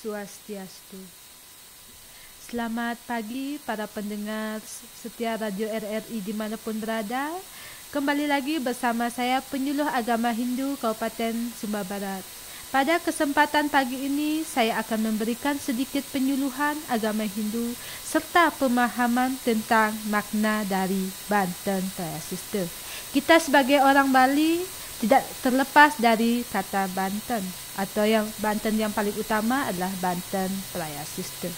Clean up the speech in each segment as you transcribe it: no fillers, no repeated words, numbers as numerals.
Swastiastu. Selamat pagi para pendengar setia Radio RRI dimanapun berada. Kembali lagi bersama saya Penyuluh Agama Hindu Kabupaten Sumba Barat. Pada kesempatan pagi ini saya akan memberikan sedikit penyuluhan agama Hindu serta pemahaman tentang makna dari Banten Prayasista. Kita sebagai orang Bali tidak terlepas dari kata Banten, atau yang Banten yang paling utama adalah Banten Prayasista.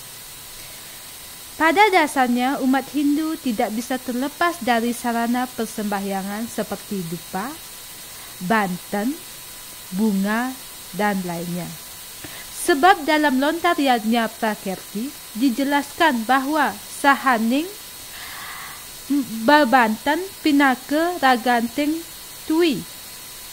Pada dasarnya umat Hindu tidak bisa terlepas dari sarana persembahyangan seperti dupa, banten, bunga dan lainnya. Sebab dalam Lontarya Prakirti dijelaskan bahwa sahaning babanten pinaka raganting tui,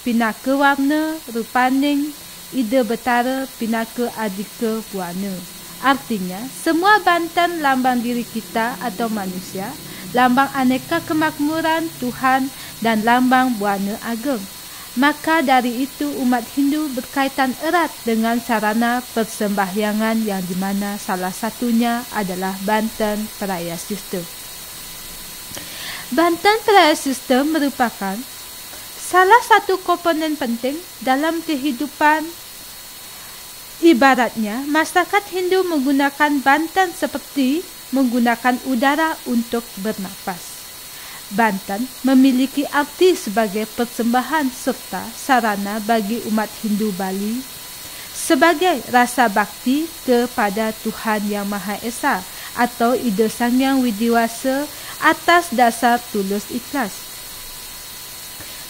pinaka warna rupaning ida betara pinaka adika buana. Artinya, semua banten lambang diri kita atau manusia, lambang aneka kemakmuran Tuhan dan lambang buana ageng. Maka dari itu umat Hindu berkaitan erat dengan sarana persembahyangan yang dimana salah satunya adalah Banten Prayasista. Banten Prayasista merupakan salah satu komponen penting dalam kehidupan. Ibaratnya, masyarakat Hindu menggunakan banten seperti menggunakan udara untuk bernapas. Banten memiliki arti sebagai persembahan serta sarana bagi umat Hindu Bali sebagai rasa bakti kepada Tuhan Yang Maha Esa atau Ida Sang Hyang Widiwasa atas dasar tulus ikhlas.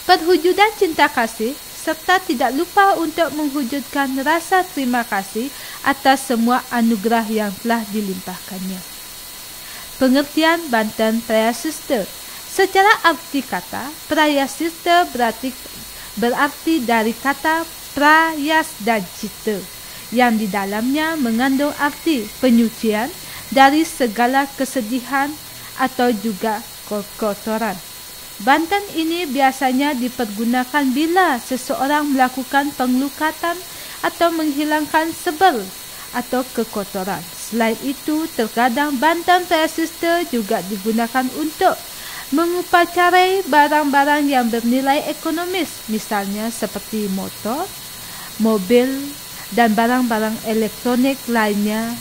Perwujudan cinta kasih serta tidak lupa untuk mewujudkan rasa terima kasih atas semua anugerah yang telah dilimpahkannya. Pengertian Banten Prayasista. Secara arti kata, Prayasista berarti dari kata prayas dan cita, yang di dalamnya mengandung arti penyucian dari segala kesedihan atau juga kotoran. Banten ini biasanya dipergunakan bila seseorang melakukan pengelukatan atau menghilangkan sebel atau kekotoran. Selain itu, terkadang banten Prayasista juga digunakan untuk mengupacarai barang-barang yang bernilai ekonomis, misalnya seperti motor, mobil, dan barang-barang elektronik lainnya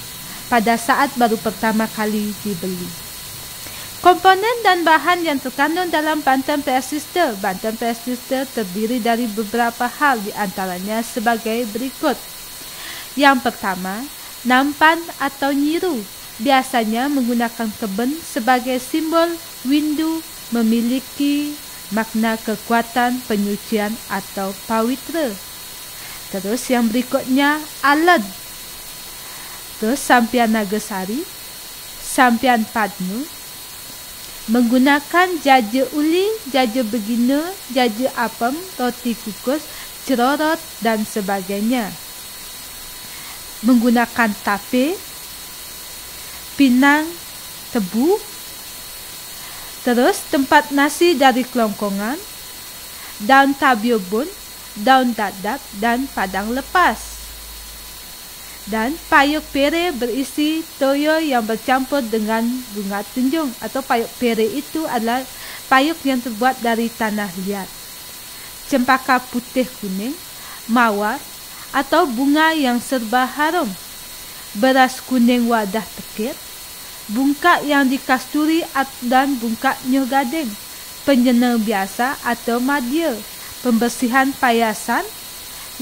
pada saat baru pertama kali dibeli. Komponen dan bahan yang terkandung dalam Banten Prayasista. Banten Prayasista terdiri dari beberapa hal, di antaranya sebagai berikut. Yang pertama, nampan atau nyiru, biasanya menggunakan keben sebagai simbol windu, memiliki makna kekuatan penyucian atau pawitra. Terus yang berikutnya, alad. Terus sampian nagasari, sampian padmu, menggunakan jaja uli, jaja begina, jaja apam, roti kukus, cerorot dan sebagainya. Menggunakan tape, pinang, tebu, terus tempat nasi dari kelongkongan, daun tabiobun, daun dadap dan padang lepas. Dan payuk pere berisi toyo yang bercampur dengan bunga tunjung, atau payuk pere itu adalah payuk yang terbuat dari tanah liat. Cempaka putih kuning, mawar atau bunga yang serba harum, beras kuning wadah tekir, bungkak yang dikasturi dan bungkak nyoh gading, penyena biasa atau madya, pembersihan payasan,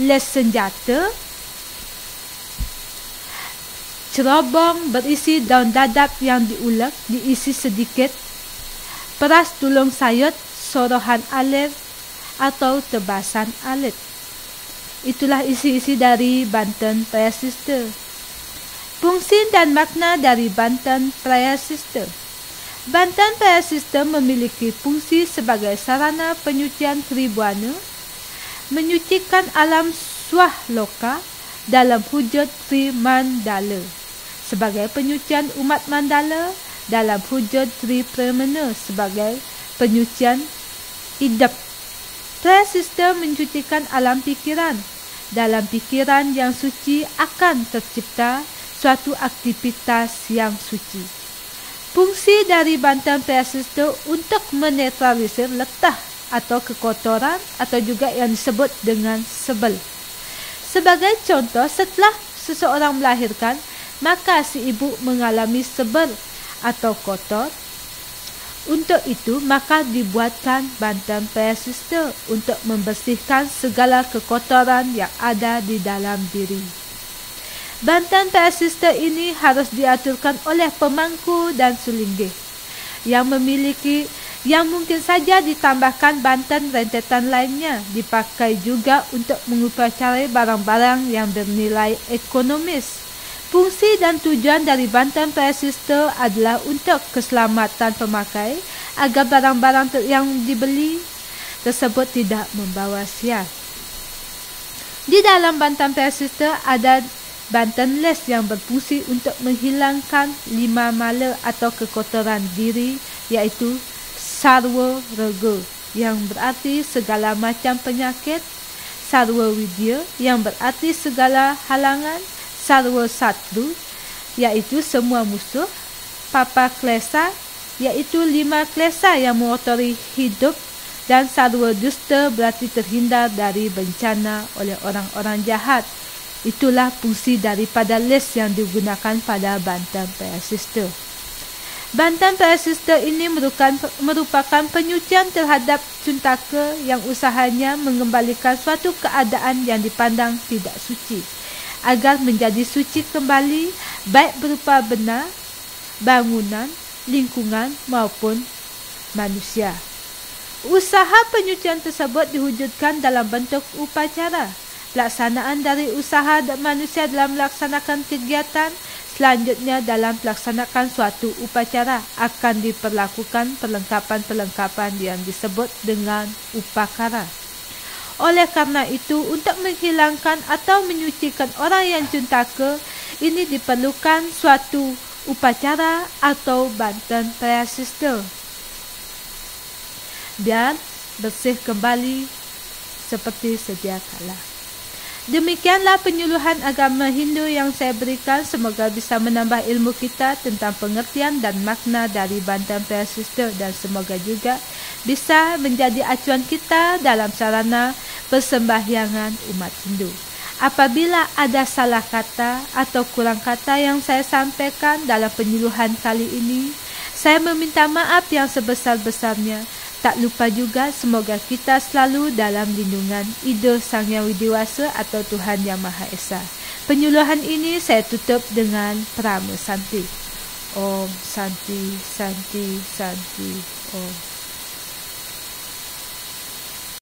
les senjata, cerobong berisi daun dadap yang diulek, diisi sedikit, peras tulung sayur, sorohan alir atau tebasan alit. Itulah isi-isi dari Banten Prayasista. Fungsi dan makna dari Banten Prayasista. Banten Prayasista memiliki fungsi sebagai sarana penyucian tribuana, menyucikan alam swahloka dalam wujud Tri Mandala, sebagai penyucian umat Mandala dalam wujud Tri Pramana sebagai penyucian idap. Prayasista mencucikan alam pikiran dalam pikiran yang suci akan tercipta suatu aktivitas yang suci. Fungsi dari bantam persistor untuk menetralisir letah atau kekotoran atau juga yang disebut dengan sebel. Sebagai contoh, setelah seseorang melahirkan, maka si ibu mengalami sebel atau kotor. Untuk itu, maka dibuatkan bantam persistor untuk membersihkan segala kekotoran yang ada di dalam diri. Bantam persistor ini harus diaturkan oleh pemangku dan sulinggih yang mungkin saja ditambahkan bantam rentetan lainnya, dipakai juga untuk mengupacarai barang-barang yang bernilai ekonomis. Fungsi dan tujuan dari bantam persistor adalah untuk keselamatan pemakai agar barang-barang yang dibeli tersebut tidak membawa sial. Di dalam bantam persistor ada bantam les yang berfungsi untuk menghilangkan 5 mala atau kekotoran diri, iaitu sarwa rega yang berarti segala macam penyakit, sarwa widya yang berarti segala halangan, sarwa satru iaitu semua musuh, papa klesa iaitu 5 klesa yang mengotori hidup, dan sarwa dusta berarti terhindar dari bencana oleh orang-orang jahat. Itulah fungsi daripada les yang digunakan pada bantam persistor. Bantam persistor ini merupakan penyucian terhadap cuntaka yang usahanya mengembalikan suatu keadaan yang dipandang tidak suci, agar menjadi suci kembali, baik berupa benda, bangunan, lingkungan maupun manusia. Usaha penyucian tersebut diwujudkan dalam bentuk upacara. Pelaksanaan dari usaha manusia dalam melaksanakan kegiatan selanjutnya dalam melaksanakan suatu upacara akan diperlakukan perlengkapan-perlengkapan yang disebut dengan upakara. Oleh karena itu, untuk menghilangkan atau menyucikan orang yang cuntaka, ini diperlukan suatu upacara atau bantam persistor, biar bersih kembali seperti sedia kala. Demikianlah penyuluhan agama Hindu yang saya berikan. Semoga bisa menambah ilmu kita tentang pengertian dan makna dari bantam persistor, dan semoga juga bisa menjadi acuan kita dalam sarana persembahyangan umat Hindu. Apabila ada salah kata atau kurang kata yang saya sampaikan dalam penyuluhan kali ini, saya meminta maaf yang sebesar-besarnya. Tak lupa juga semoga kita selalu dalam lindungan Ida Sang Yang Widiwasa atau Tuhan Yang Maha Esa. Penyuluhan ini saya tutup dengan Prama Santi. Om Santi, Santi, Santi, Om.